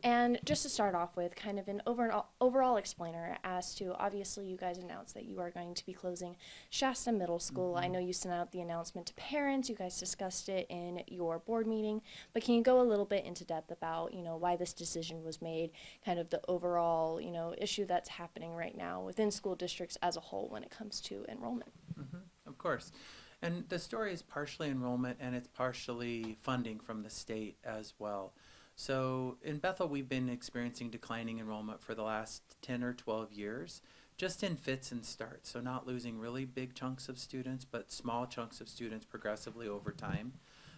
And just to start off with, kind of an overall explainer as to obviously you guys announced that you are going to be closing Shasta Middle School. I know you sent out the announcement to parents. You guys discussed it in your board meeting. But can you go a little bit into depth about, why this decision was made, kind of the overall, issue that's happening right now within school districts as a whole when it comes to enrollment? Of course. And the story is partially enrollment and it's partially funding from the state as well. So in Bethel, we've been experiencing declining enrollment for the last 10 or 12 years, just in fits and starts. So not losing really big chunks of students, but small chunks of students progressively over time.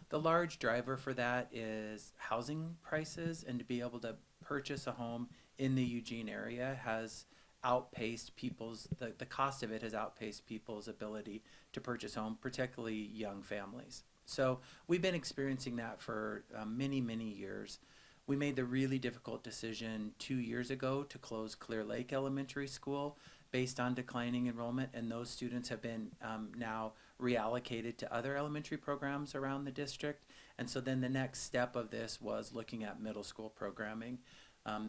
The large driver for that is housing prices, and to be able to purchase a home in the Eugene area has outpaced the cost of it has outpaced people's ability to purchase home, particularly young families. So we've been experiencing that for many, many years. We made the really difficult decision 2 years ago to close Clear Lake Elementary School based on declining enrollment, and those students have been now reallocated to other elementary programs around the district. And so then the next step of this was looking at middle school programming.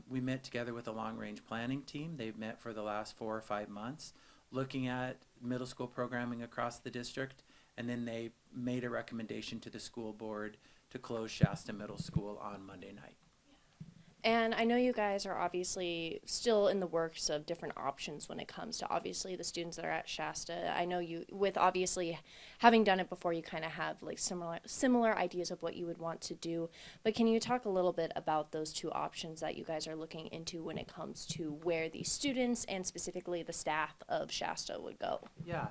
We met together with a long-range planning team. They've met for the last 4 or 5 months looking at middle school programming across the district, and then they made a recommendation to the school board to close Shasta Middle School on Monday night. And I know you guys are obviously still in the works of different options when it comes to obviously the students that are at Shasta. I know you, with obviously having done it before, you kind of have like similar ideas of what you would want to do. But can you talk a little bit about those two options that you guys are looking into when it comes to where the students and specifically the staff of Shasta would go? Yeah.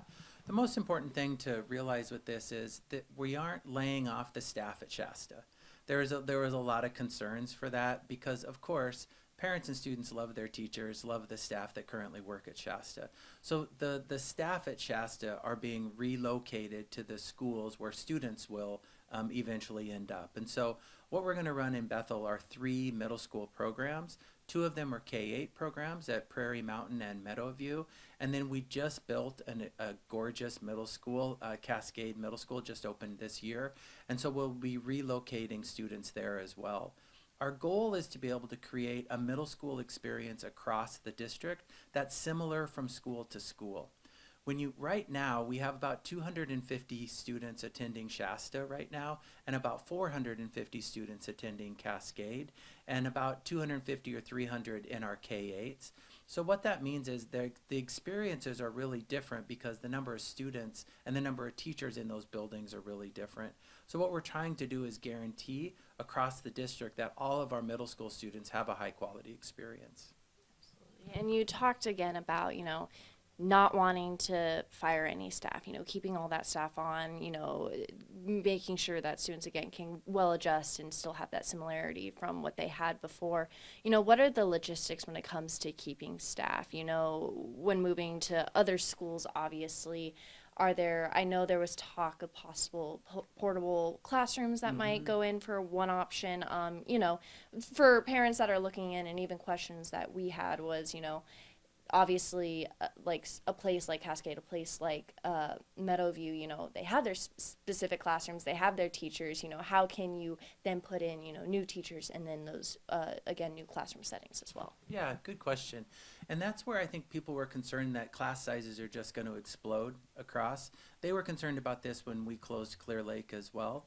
The most important thing to realize with this is that we aren't laying off the staff at Shasta. There was a lot of concerns for that because, of course, parents and students love their teachers, love the staff that currently work at Shasta. So the staff at Shasta are being relocated to the schools where students will eventually end up. And so what we're going to run in Bethel are 3 middle school programs. 2 of them are K-8 programs at Prairie Mountain and Meadowview. And then we just built a gorgeous middle school, Cascade Middle School, just opened this year. And so we'll be relocating students there as well. Our goal is to be able to create a middle school experience across the district that's similar from school to school. Right now, we have about 250 students attending Shasta right now, and about 450 students attending Cascade, and about 250 or 300 in our K-8s. So what that means is the experiences are really different because the number of students and the number of teachers in those buildings are really different. So what we're trying to do is guarantee across the district that all of our middle school students have a high quality experience. Absolutely. And you talked again about, not wanting to fire any staff, keeping all that staff on, making sure that students again can well adjust and still have that similarity from what they had before. What are the logistics when it comes to keeping staff? When moving to other schools, obviously, I know there was talk of possible portable classrooms that might go in for one option. For parents that are looking in, and even questions that we had was, obviously, like a place like Cascade, a place like Meadowview, they have their specific classrooms, they have their teachers, how can you then put in, new teachers and then those, again, new classroom settings as well? Yeah, good question. And that's where I think people were concerned that class sizes are just going to explode across. They were concerned about this when we closed Clear Lake as well.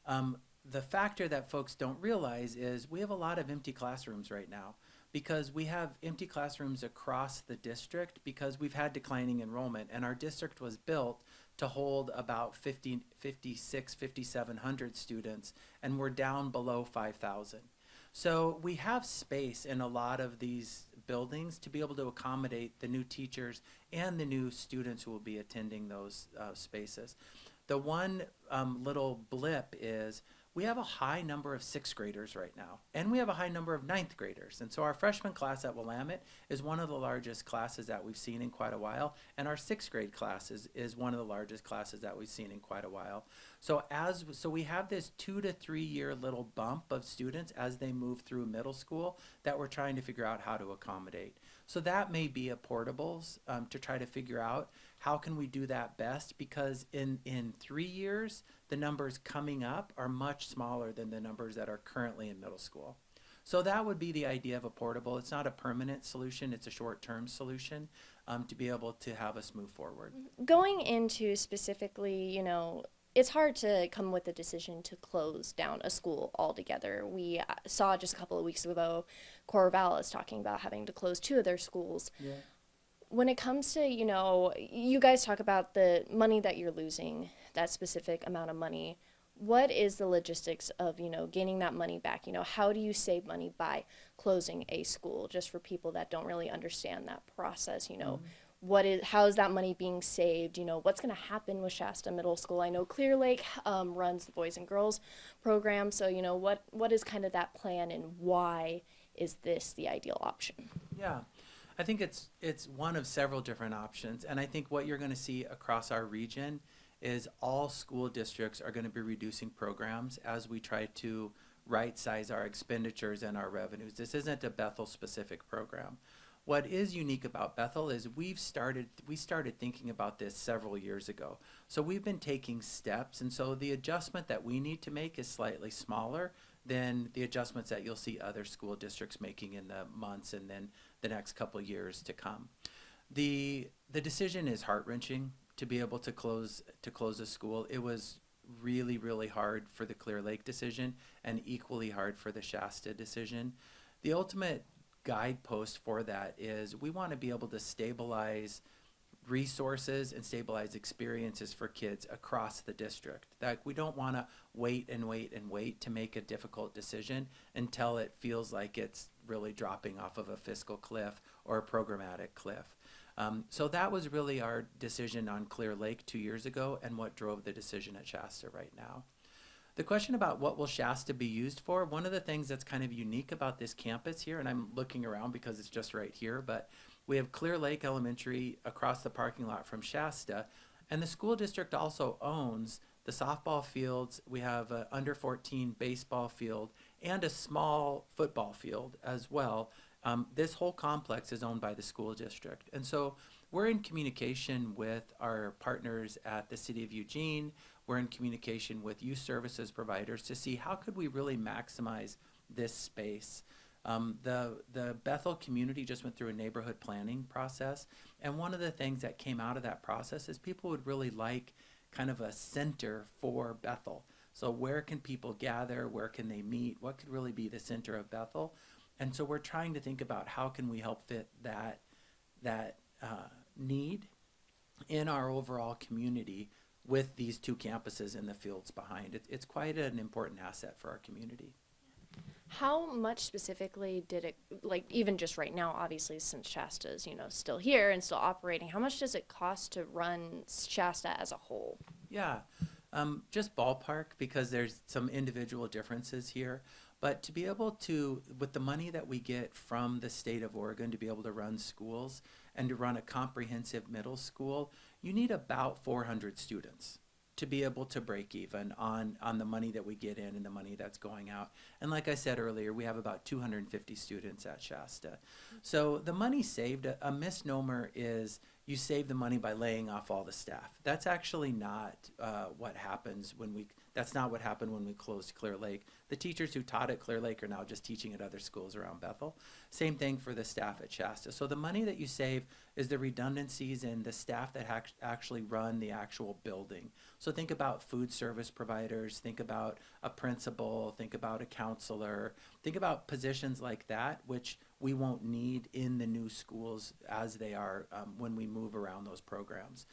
The factor that folks don't realize is we have a lot of empty classrooms right now, because we have empty classrooms across the district because we've had declining enrollment, and our district was built to hold about 5,700 students, and we're down below 5,000. So we have space in a lot of these buildings to be able to accommodate the new teachers and the new students who will be attending those spaces. The one little blip is we have a high number of 6th graders right now, and we have a high number of 9th graders. And so our freshman class at Willamette is one of the largest classes that we've seen in quite a while, and our 6th grade class is one of the largest classes that we've seen in quite a while. So we have this 2 to 3 year little bump of students as they move through middle school that we're trying to figure out how to accommodate. So that may be a portables to try to figure out how can we do that best, because in 3 years, the numbers coming up are much smaller than the numbers that are currently in middle school. So that would be the idea of a portable. It's not a permanent solution, it's a short-term solution to be able to have us move forward. Going into specifically, it's hard to come with a decision to close down a school altogether. We saw just a couple of weeks ago Corvallis talking about having to close 2 of their schools. Yeah. When it comes to, you guys talk about the money that you're losing, that specific amount of money. What is the logistics of, gaining that money back? How do you save money by closing a school? Just for people that don't really understand that process, how is that money being saved? What's going to happen with Shasta Middle School? I know Clear Lake runs the Boys and Girls program. So, what is kind of that plan, and why is this the ideal option? Yeah. I think it's one of several different options, and I think what you're going to see across our region is all school districts are going to be reducing programs as we try to right-size our expenditures and our revenues. This isn't a Bethel specific program. What is unique about Bethel is we started thinking about this several years ago. So we've been taking steps, and so the adjustment that we need to make is slightly smaller than the adjustments that you'll see other school districts making in the months and then the next couple years to come. The decision is heart-wrenching to be able to close a school. It was really, really hard for the Clear Lake decision and equally hard for the Shasta decision. The ultimate guidepost for that is we want to be able to stabilize resources and stabilize experiences for kids across the district. That we don't want to wait to make a difficult decision until it feels like it's really dropping off of a fiscal cliff or a programmatic cliff. So that was really our decision on Clear Lake 2 years ago and what drove the decision at Shasta right now. The question about what will Shasta be used for, one of the things that's kind of unique about this campus here, and I'm looking around because it's just right here, but we have Clear Lake Elementary across the parking lot from Shasta, and the school district also owns the softball fields. We have an under 14 baseball field and a small football field as well. This whole complex is owned by the school district. And so we're in communication with our partners at the city of Eugene. We're in communication with youth services providers to see how could we really maximize this space. The Bethel community just went through a neighborhood planning process. And one of the things that came out of that process is people would really like kind of a center for Bethel. So where can people gather? Where can they meet? What could really be the center of Bethel? And so we're trying to think about how can we help fit that need in our overall community with these 2 campuses and the fields behind. It's quite an important asset for our community. How much specifically did it, like even just right now, obviously since Shasta's, still here and still operating, how much does it cost to run Shasta as a whole? Yeah, just ballpark because there's some individual differences here. But to be able to, with the money that we get from the state of Oregon to be able to run schools and to run a comprehensive middle school, you need about 400 students to be able to break even on the money that we get in and the money that's going out. And like I said earlier, we have about 250 students at Shasta. So the money saved, a misnomer is you save the money by laying off all the staff. That's actually not what happens that's not what happened when we closed Clear Lake. The teachers who taught at Clear Lake are now just teaching at other schools around Bethel. Same thing for the staff at Shasta. So the money that you save is the redundancies in the staff that actually run the actual building. So think about food service providers, think about a principal, think about a counselor, think about positions like that, which we won't need in the new schools as they are when we move around those programs.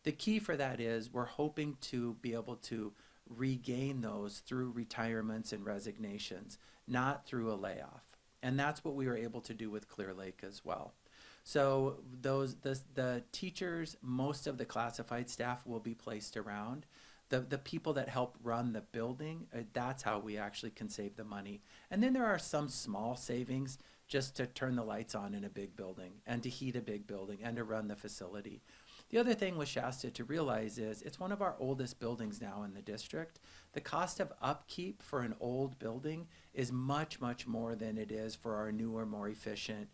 The key for that is we're hoping to be able to regain those through retirements and resignations, not through a layoff. And that's what we were able to do with Clear Lake as well. So the teachers, most of the classified staff will be placed around. The people that help run the building, that's how we actually can save the money. And then there are some small savings just to turn the lights on in a big building and to heat a big building and to run the facility. The other thing with Shasta to realize is it's one of our oldest buildings now in the district. The cost of upkeep for an old building is much, much more than it is for our newer, more efficient,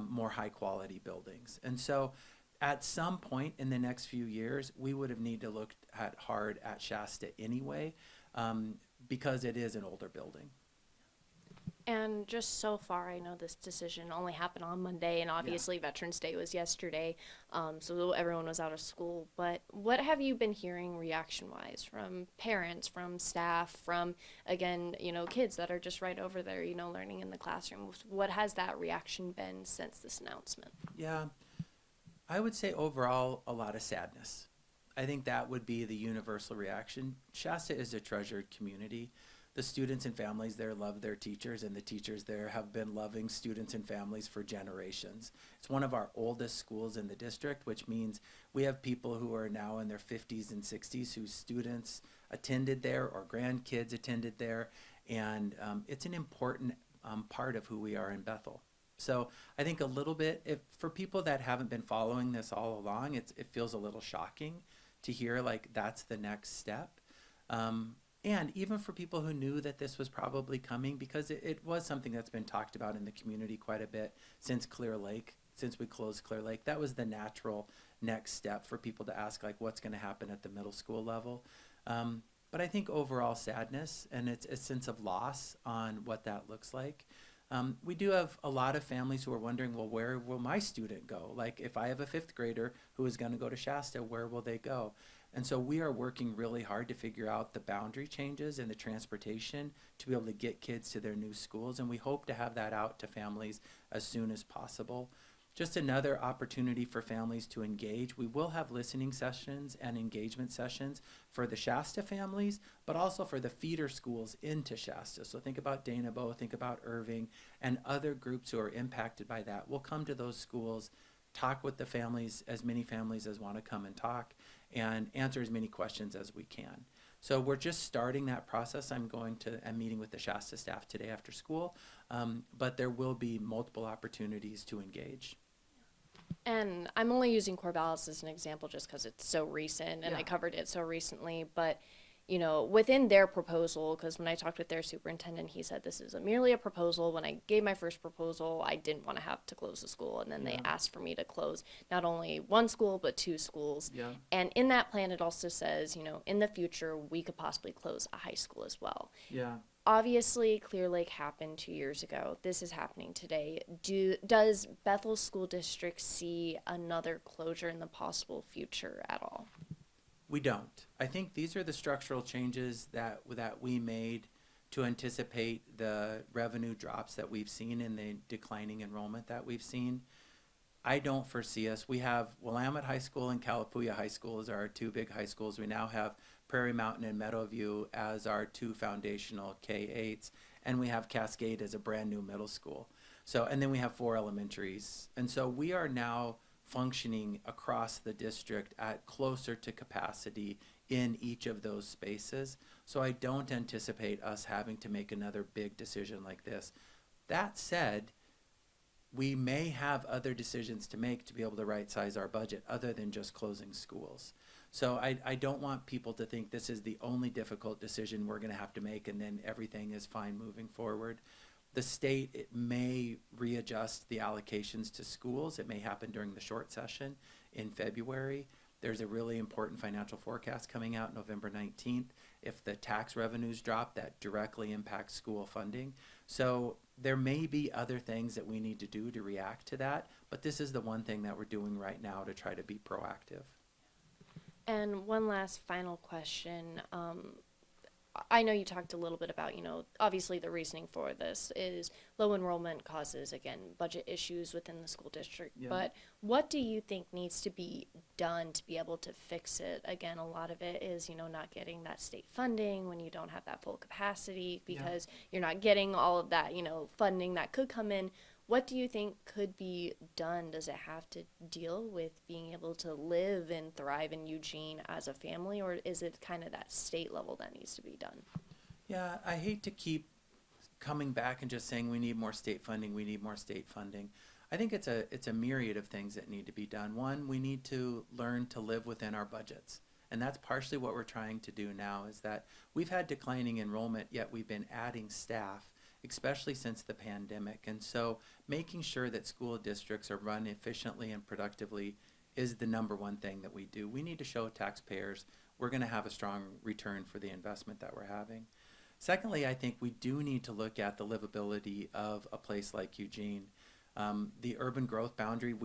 more high quality buildings. And so at some point in the next few years, we would have needed to look hard at Shasta anyway, because it is an older building. And just so far, I know this decision only happened on Monday, and obviously Veterans Day was yesterday, so everyone was out of school. But what have you been hearing reaction-wise from parents, from staff, from, again, kids that are just right over there, learning in the classroom? What has that reaction been since this announcement? Yeah, I would say overall a lot of sadness. I think that would be the universal reaction. Shasta is a treasured community. The students and families there love their teachers, and the teachers there have been loving students and families for generations. It's one of our oldest schools in the district, which means we have people who are now in their 50s and 60s whose students attended there or grandkids attended there, and it's an important part of who we are in Bethel. So I think a little bit, if for people that haven't been following this all along, it feels a little shocking to hear like that's the next step. And even for people who knew that this was probably coming, because it was something that's been talked about in the community quite a bit since Clear Lake, since we closed Clear Lake. That was the natural next step for people to ask, like, what's going to happen at the middle school level. But I think overall sadness, and it's a sense of loss on what that looks like. We do have a lot of families who are wondering, well, where will my student go? Like, if I have a fifth grader who is going to go to Shasta, where will they go? And so we are working really hard to figure out the boundary changes and the transportation to be able to get kids to their new schools. And we hope to have that out to families as soon as possible. Just another opportunity for families to engage. We will have listening sessions and engagement sessions for the Shasta families, but also for the feeder schools into Shasta. So think about Danabo, think about Irving, and other groups who are impacted by that. We'll come to those schools, talk with the families, as many families as want to come and talk, and answer as many questions as we can. So we're just starting that process. I'm meeting with the Shasta staff today after school, but there will be multiple opportunities to engage. And I'm only using Corvallis as an example just because it's so recent and I Yeah. covered it so recently. But, within their proposal, because when I talked with their superintendent, he said this is merely a proposal. When I gave my first proposal, I didn't want to have to close the school. And then they asked for me to close not only one school, but two schools. Yeah. And in that plan, it also says, in the future, we could possibly close a high school as well. Yeah. Obviously, Clear Lake happened 2 years ago. This is happening today. Does Bethel School District see another closure in the possible future at all? We don't. I think these are the structural changes that we made to anticipate the revenue drops that we've seen and the declining enrollment that we've seen. I don't foresee us. We have Willamette High School and Calapooya High School as our two big high schools. We now have Prairie Mountain and Meadowview as our two foundational K-8s, and we have Cascade as a brand new middle school. So, and then we have 4 elementaries. And so we are now functioning across the district at closer to capacity in each of those spaces. So I don't anticipate us having to make another big decision like this. That said, we may have other decisions to make to be able to right size our budget other than just closing schools. So I don't want people to think this is the only difficult decision we're going to have to make and then everything is fine moving forward. The state, it may readjust the allocations to schools. It may happen during the short session in February. There's a really important financial forecast coming out November 19th. If the tax revenues drop, that directly impacts school funding. So there may be other things that we need to do to react to that, but this is the one thing that we're doing right now to try to be proactive. And one last final question. I know you talked a little bit about, obviously the reasoning for this is low enrollment causes, again, budget issues within the school district. Yeah. But what do you think needs to be done to be able to fix it? Again, a lot of it is, not getting that state funding when you don't have that full capacity because you're not getting all of that, funding that could come in. What do you think could be done? Does it have to deal with being able to live and thrive in Eugene as a family, or is it kind of that state level that needs to be done? Yeah, I hate to keep coming back and just saying we need more state funding, we need more state funding. I think it's a myriad of things that need to be done. One, we need to learn to live within our budgets. And that's partially what we're trying to do now is that we've had declining enrollment, yet we've been adding staff, especially since the pandemic. And so making sure that school districts are run efficiently and productively is the number one thing that we do. We need to show taxpayers we're going to have a strong return for the investment that we're having. Secondly, I think we do need to look at the livability of a place like Eugene. The urban growth boundary,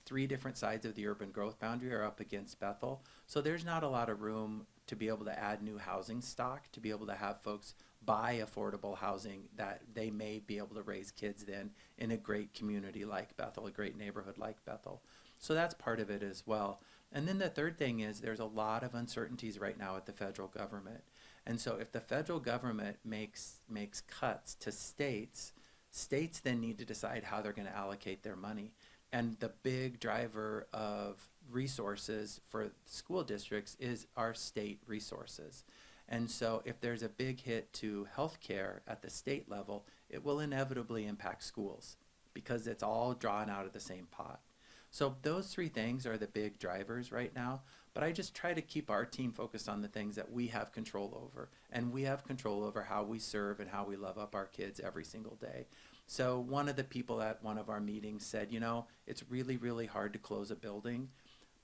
three different sides of the urban growth boundary are up against Bethel. So there's not a lot of room to be able to add new housing stock, to be able to have folks buy affordable housing that they may be able to raise kids in a great community like Bethel, a great neighborhood like Bethel. So that's part of it as well. And then the third thing is there's a lot of uncertainties right now at the federal government. And so if the federal government makes cuts to states, states then need to decide how they're going to allocate their money. And the big driver of resources for school districts is our state resources. And so if there's a big hit to healthcare at the state level, it will inevitably impact schools because it's all drawn out of the same pot. So those three things are the big drivers right now. But I just try to keep our team focused on the things that we have control over. And we have control over how we serve and how we love up our kids every single day. So one of the people at one of our meetings said, you know, it's really, really hard to close a building.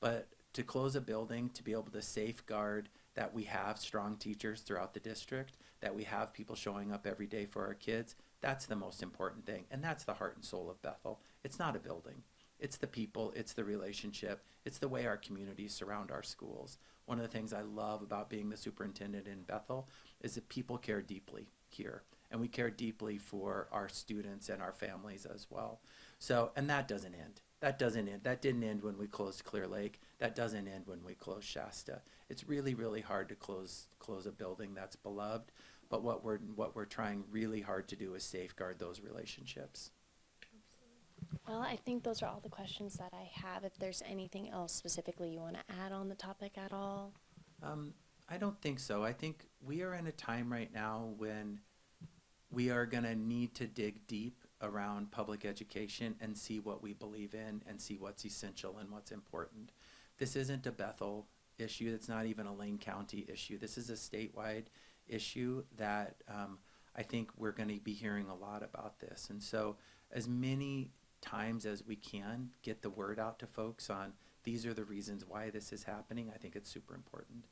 But to close a building, to be able to safeguard that we have strong teachers throughout the district, that we have people showing up every day for our kids, that's the most important thing. And that's the heart and soul of Bethel. It's not a building. It's the people, it's the relationship, it's the way our communities surround our schools. One of the things I love about being the superintendent in Bethel is that people care deeply here. And we care deeply for our students and our families as well. So, and that doesn't end. That doesn't end. That didn't end when we closed Clear Lake. That doesn't end when we closed Shasta. It's really, really hard to close a building that's beloved. But what we're trying really hard to do is safeguard those relationships. Well, I think those are all the questions that I have. If there's anything else specifically you want to add on the topic at all? I don't think so. I think we are in a time right now when we are going to need to dig deep around public education and see what we believe in and see what's essential and what's important. This isn't a Bethel issue. It's not even a Lane County issue. This is a statewide issue that I think we're going to be hearing a lot about this. And so as many times as we can get the word out to folks on these are the reasons why this is happening, I think it's super important.